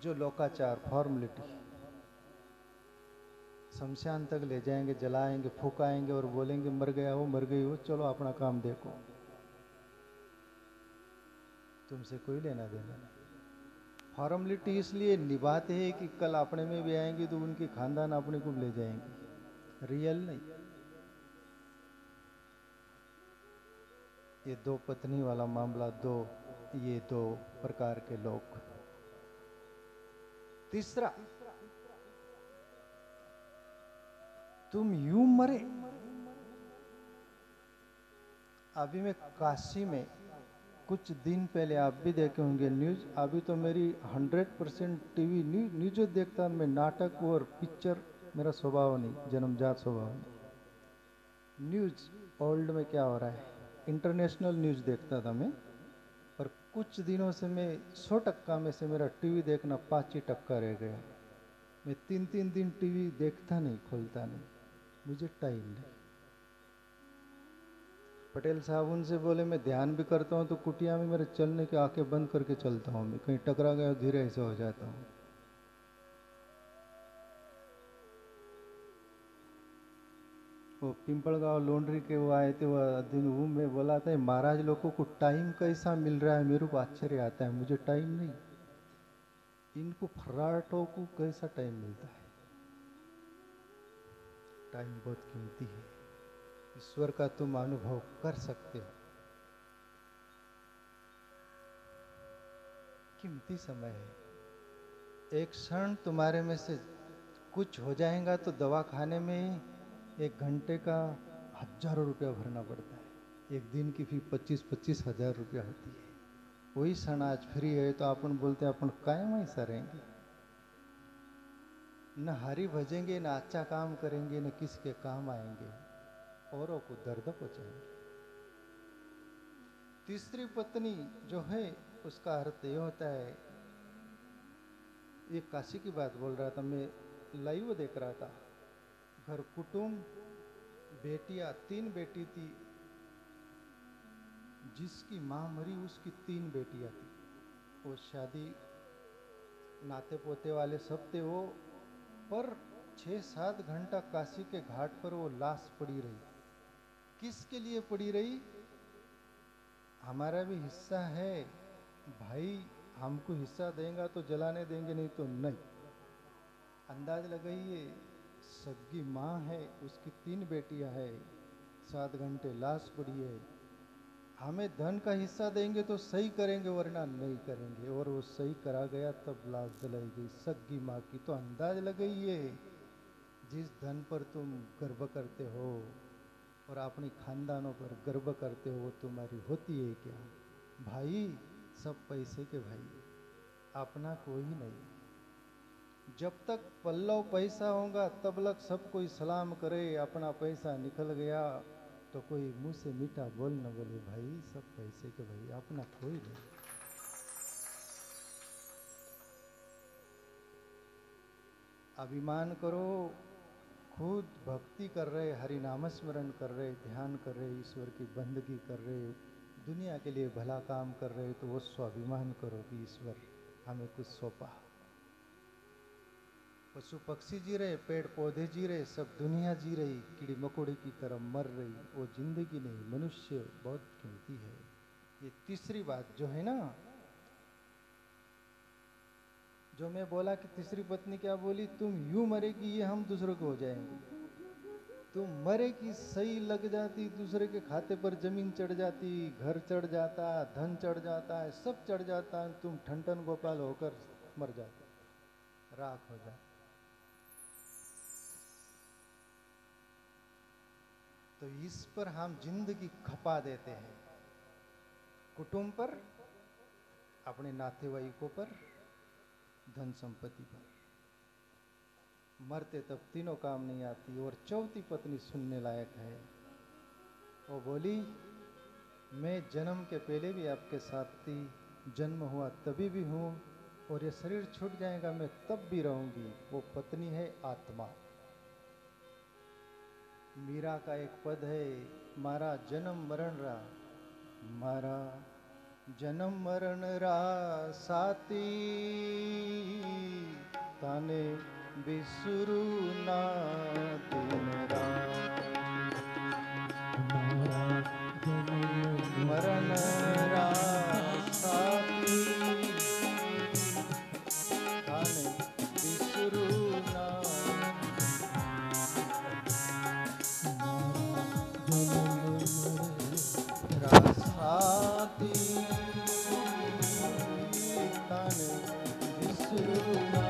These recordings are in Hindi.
जो लोकाचार, फॉर्मेलिटी, शमशान तक ले जाएंगे, जलाएंगे, फूकाएंगे और बोलेंगे मर गया हो, मर गई हो, चलो अपना काम देखो, तुमसे कोई लेना देना नहीं। फॉर्मेलिटी इसलिए निभाते हैं कि कल अपने में भी आएंगे तो उनके खानदान अपने को ले जाएंगे, रियल नहीं। ये दो पत्नी वाला मामला, ये दो प्रकार के लोग। तीसरा, तुम यूं मरे। अभी मैं काशी में कुछ दिन पहले, आप भी देखे होंगे न्यूज, अभी तो मेरी 100% टीवी न्यूज देखता, मैं नाटक और पिक्चर मेरा स्वभाव नहीं, जन्मजात स्वभाव नहीं। न्यूज ओल्ड में क्या हो रहा है, इंटरनेशनल न्यूज देखता था मैं, पर कुछ दिनों से मैं 100% में से मेरा टीवी देखना 5% रह गया। मैं 3-3 दिन टीवी देखता नहीं, खोलता नहीं, मुझे टाइम नहीं। पटेल साहब उनसे बोले मैं ध्यान भी करता हूँ तो कुटिया में मेरे चलने के आंखें बंद करके चलता हूँ, मैं कहीं टकरा गया धीरे ऐसे हो जाता हूँ। वो पिंपलगांव लॉन्ड्री के वो आए थे, वो दिन वो मैं बोला था महाराज लोगों को टाइम कैसा मिल रहा है, मेरे को आश्चर्य आता है, मुझे टाइम नहीं, इनको फर्राटों को कैसा टाइम मिलता है। टाइम बहुत कीमती है, ईश्वर का तुम अनुभव कर सकते हो, कीमती समय है। एक क्षण तुम्हारे में से कुछ हो जाएगा तो दवा खाने में 1 घंटे का 1000 रुपया भरना पड़ता है, एक दिन की फी 25-25 हजार रुपया होती है। वही क्षण आज फ्री है तो अपन बोलते हैं अपन कायम ऐसा रहेंगे, न हरी भजेंगे, न अच्छा काम करेंगे, न किसके काम आएंगे, औरों को दर्द पहुंचाएंगे। तीसरी पत्नी जो है उसका अर्थ ये होता है, ये काशी की बात बोल रहा था मैं, लाइव देख रहा था, घर कुटुंब, बेटियां, 3 बेटी थी, जिसकी माँ मरी उसकी 3 बेटियां थी, वो शादी नाते पोते वाले सब थे वो, पर 6-7 घंटा काशी के घाट पर वो लाश पड़ी रही। किसके लिए पड़ी रही, हमारा भी हिस्सा है भाई, हमको हिस्सा देगा तो जलाने देंगे, नहीं तो नहीं। अंदाज लगाइए, सगी माँ है, उसकी 3 बेटियां है, 7 घंटे लाश पड़ी है, हमें धन का हिस्सा देंगे तो सही करेंगे वरना नहीं करेंगे, और वो सही करा गया तब लाश जलाई गई सगी माँ की। तो अंदाज लगाइए, जिस धन पर तुम गर्व करते हो और अपनी खानदानों पर गर्व करते हो, वो तुम्हारी होती है क्या भाई? सब पैसे के भाई, अपना कोई नहीं। जब तक पल्लव पैसा होगा तब तक सब कोई सलाम करे, अपना पैसा निकल गया तो कोई मुंह से मीठा बोल न बोले, भाई सब पैसे के भाई, अपना कोई नहीं। अभिमान करो, खुद भक्ति कर रहे, हरि नाम स्मरण कर रहे, ध्यान कर रहे, ईश्वर की बंदगी कर रहे, दुनिया के लिए भला काम कर रहे, तो वो स्वाभिमान करो कि ईश्वर हमें कुछ सौंपा। पशु पक्षी जी रहे, पेड़ पौधे जी रहे, सब दुनिया जी रही, कीड़ी मकोड़ी की तरह मर रही, वो जिंदगी नहीं, मनुष्य बहुत कीमती है। ये तीसरी बात जो है ना, जो मैं बोला कि तीसरी पत्नी क्या बोली, तुम यूं मरेगी ये हम दूसरों को हो जाएंगे, तुम मरेगी सही लग जाती, दूसरे के खाते पर जमीन चढ़ जाती, घर चढ़ जाता, धन चढ़ जाता है, सब चढ़ जाता है, तुम ठनठन गोपाल होकर मर जाते, राख हो जाते। तो इस पर हम जिंदगी खपा देते हैं, कुटुंब पर, अपने नातेवाईकों पर, धन संपत्ति पर। मरते तब तीनों काम नहीं आती। और चौथी पत्नी सुनने लायक है, वो बोली मैं जन्म के पहले भी आपके साथ थी, जन्म हुआ तभी भी हूँ, और ये शरीर छूट जाएगा मैं तब भी रहूंगी। वो पत्नी है आत्मा। मीरा का एक पद है, मारा जन्म मरण रा, मारा जन्म मरण रा साथी, ताने बिसरू ना दिन रात मरण रासाती ताने बिसरू ना रासाती ताने बिसरू ना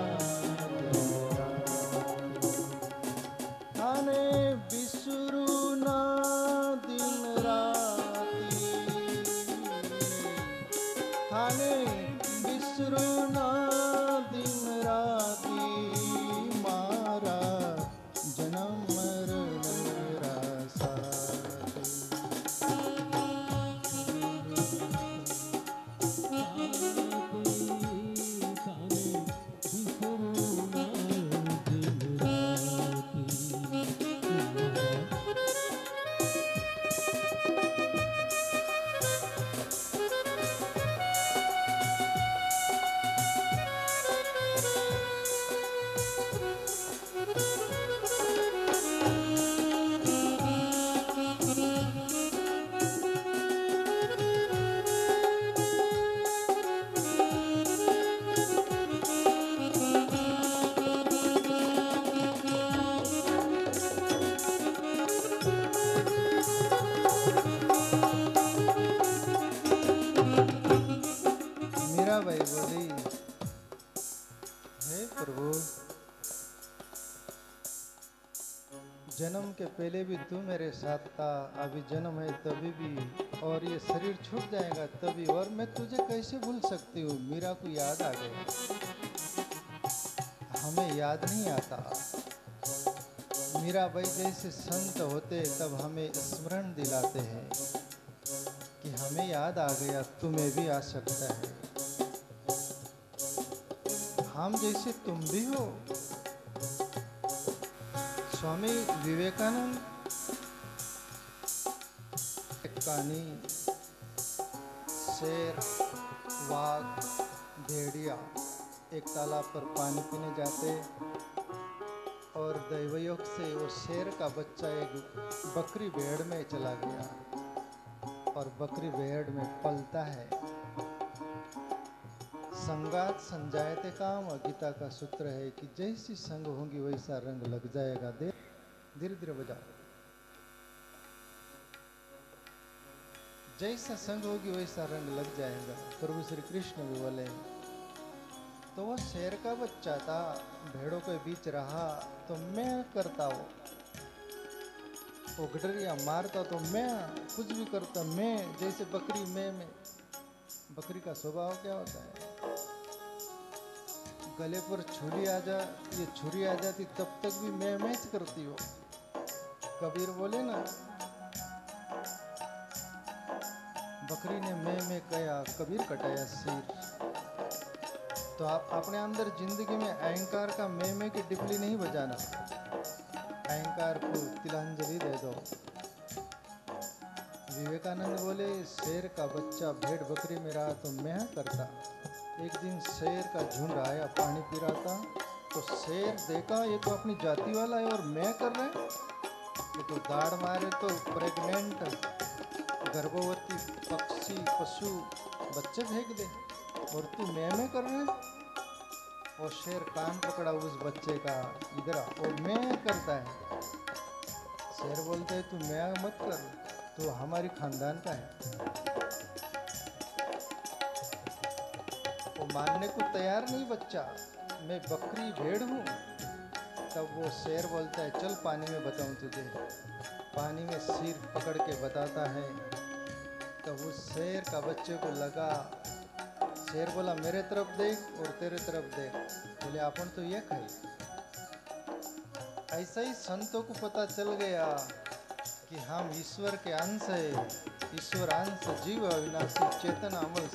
ताने बिसरू ना दिन राती थाने बिसरू ना दिन राती मारा जन्म मरण रासाती मीराबाई बोली, हे प्रभु, जन्म के पहले भी तू मेरे साथ था, अभी जन्म है तभी भी, और ये शरीर छूट जाएगा तभी, और मैं तुझे कैसे भूल सकती हूँ। मीरा को याद आ गया, हमें याद नहीं आता। मीराबाई जैसे संत होते तब हमें स्मरण दिलाते हैं कि हमें याद आ गया, तुम्हें भी आ सकता है। हम जैसे तुम भी हो। स्वामी विवेकानंद एक कहानी, शेर, वाघ, भेड़िया एक तालाब पर पानी पीने जाते, और दैवयोग से वो शेर का बच्चा एक बकरी भेड़ में चला गया, और बकरी भेड़ में पलता है। संगात संजायते काम, गीता का सूत्र है कि जैसी संग होंगी वैसा रंग लग जाएगा। धीरे धीरे बजाओ। जैसा संग होगी वैसा रंग लग जाएगा। प्रभु श्री कृष्ण भी बोले। तो वो शेर का बच्चा था, भेड़ों के बीच रहा तो मैं करता, वो गडरिया मारता तो मैं, कुछ भी करता मैं, जैसे बकरी मैं। बकरी का स्वभाव क्या होता है? गले पर ये छुरी आ जाती तब तक भी मैं करती हो। कबीर बोले ना, बकरी ने मैं कहा, कबीर कटाया सिर। तो आप अपने अंदर जिंदगी में अहंकार का मैं की डिपली नहीं बजाना, अहंकार को तिलांजलि दे दो। विवेकानंद बोले, शेर का बच्चा भेड़ बकरी में रहा तो मैं करता। एक दिन शेर का झुंड आया, पानी पी रहा था, तो शेर देखा ये तो अपनी जाति वाला है और मैं कर रहे हैं। ये तो दाढ़ मारे तो प्रेग्नेंट गर्भवती पक्षी पशु बच्चे फेंक दे, और तू मैं कर रहे हैं। और शेर कान पकड़ा उस बच्चे का, इधर और मैं करता है। शेर बोलते है तू मैं मत कर, तो हमारी खानदान का है। वो मानने को तैयार नहीं बच्चा, मैं बकरी भेड़ हूँ। तब वो शेर बोलता है चल पानी में बताऊँ तुझे। पानी में सिर पकड़ के बताता है। तब उस शेर का बच्चे को लगा, शेर बोला मेरे तरफ देख और तेरे तरफ देख। बोले अपन तो एक है। ऐसा ही संतों को पता चल गया कि हम ईश्वर के अंश है। ईश्वर अंश जीव अविनाशी, चेतन अमल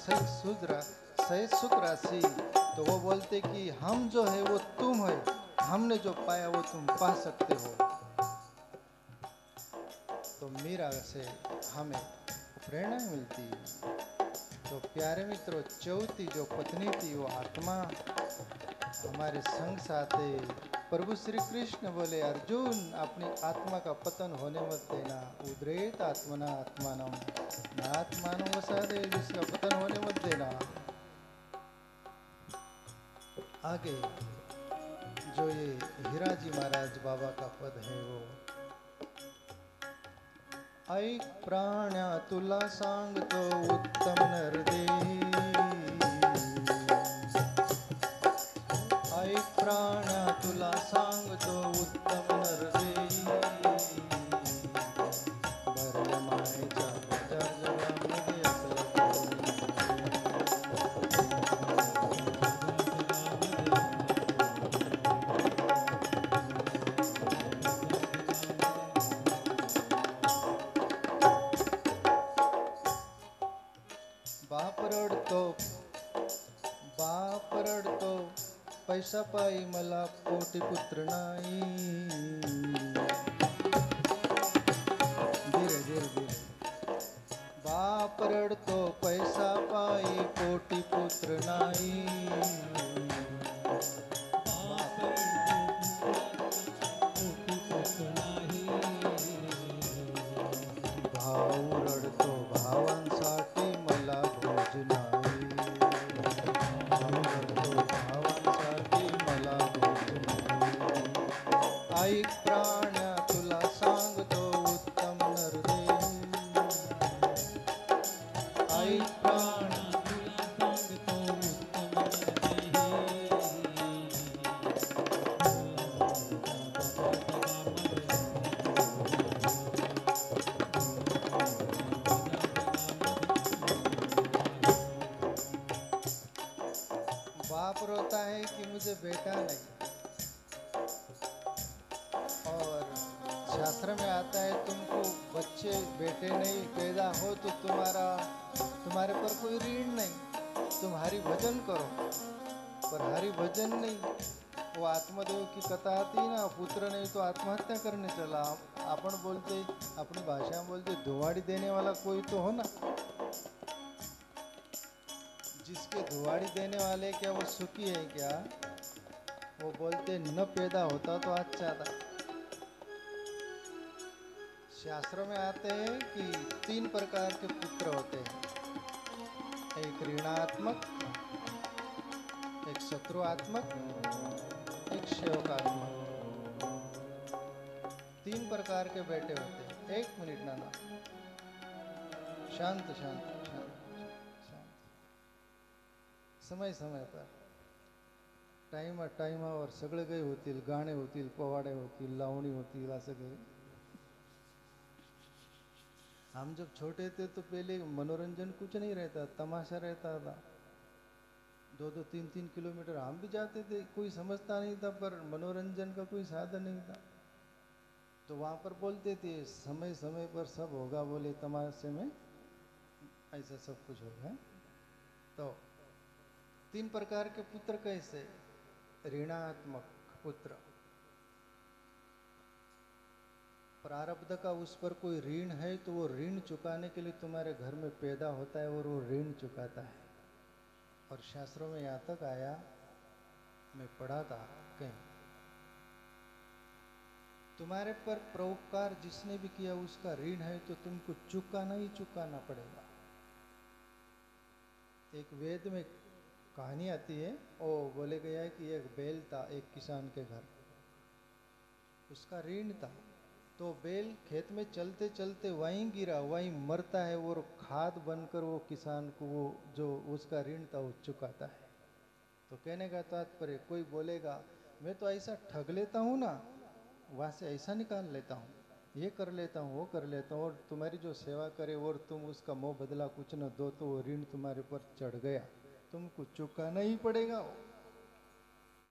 सही सुख राशि। तो वो बोलते कि हम जो है वो तुम है, हमने जो पाया वो तुम पा सकते हो। तो मीरा से हमें प्रेरणा मिलती है। तो प्यारे मित्रों, चौथी जो पत्नी थी वो आत्मा हमारे संग साथे प्रभु श्री कृष्ण बोले, अर्जुन अपनी आत्मा का पतन होने मत देना। उद्रेत आत्मना आत्मानम न आत्मानम वसादे, जिसका पतन होने मत देना। आगे जो ये हीराजी महाराज बाबा का पद है वो, ऐक प्राण्या तुला सांगतो उत्तम नरदेही, ऐक प्राण्या तुला सांगतो उत्तम नरदेही, भरल्या मायेच्या बजार जगामध्ये असला बाप रडतो पैसा पायी मला पोटी पुत्र नाही। धीरे धीरे धीरे। बाप रडतो पैसा पायी पोटी पुत्र नाही। भाऊ रडतो भावांसाठी मला भोज नाही। ऐक प्राण्या तुला सांगतो उत्तम नरदेही, ऐक प्राण्या तुला सांगतो उत्तम बाप रोता है कि मुझे बेटा नहीं, और शास्त्र में आता है तुमको बच्चे बेटे नहीं पैदा हो तो तुम्हारे पर कोई ऋण नहीं, तुम हरि भजन करो। पर हरि भजन नहीं, वो आत्मदेव की कथा आती है ना, पुत्र नहीं तो आत्महत्या करने चला। अपन बोलते, अपनी भाषा में बोलते, धुआड़ी देने वाला कोई तो हो ना। जिसके धुआड़ी देने वाले क्या वो सुखी है क्या? वो बोलते न पैदा होता तो अच्छा था। शास्त्रों में आते हैं कि 3 प्रकार के पुत्र होते हैं, एक ऋणात्मक, एक शत्रुआत्मक, एक सेवकात्मक। 3 प्रकार के बेटे होते हैं। 1 मिनट नाना, शांत शांत शांत शांत। समय समय पर टाइमावर सगळे काही होतील, गाणे होतील, पोवाडे होतील, लावणी होतील, असं काही। हम जब छोटे थे तो पहले मनोरंजन कुछ नहीं रहता, तमाशा रहता था। 2-2, 3-3 किलोमीटर हम भी जाते थे, कोई समझता नहीं था, पर मनोरंजन का कोई साधन नहीं था। तो वहाँ पर बोलते थे समय समय पर सब होगा, बोले तमाशे में ऐसा सब कुछ होगा। तो 3 प्रकार के पुत्र कैसे? ऋणात्मक पुत्र, प्रारब्ध का उस पर कोई ऋण है तो वो ऋण चुकाने के लिए तुम्हारे घर में पैदा होता है और वो ऋण चुकाता है। और शास्त्रों में यहाँ तक आया, मैं पढ़ा था कहीं, तुम्हारे पर परोपकार जिसने भी किया उसका ऋण है तो तुमको चुकाना ही चुकाना पड़ेगा। एक वेद में कहानी आती है, वो बोले गया है कि एक बैल था एक किसान के घर, उसका ऋण था। तो बैल खेत में चलते चलते वहीं गिरा, वहीं मरता है, और खाद बनकर वो किसान को वो जो उसका ऋण था वो चुकाता है। तो कहने का तात्पर्य, कोई बोलेगा मैं तो ऐसा ठग लेता हूँ ना, वहाँ से ऐसा निकाल लेता हूँ, ये कर लेता हूँ, वो कर लेता हूँ, और तुम्हारी जो सेवा करे और तुम उसका मोह बदला कुछ न दो तो वो ऋण तुम्हारे पर चढ़ गया, तुमको चुकाना ही पड़ेगा।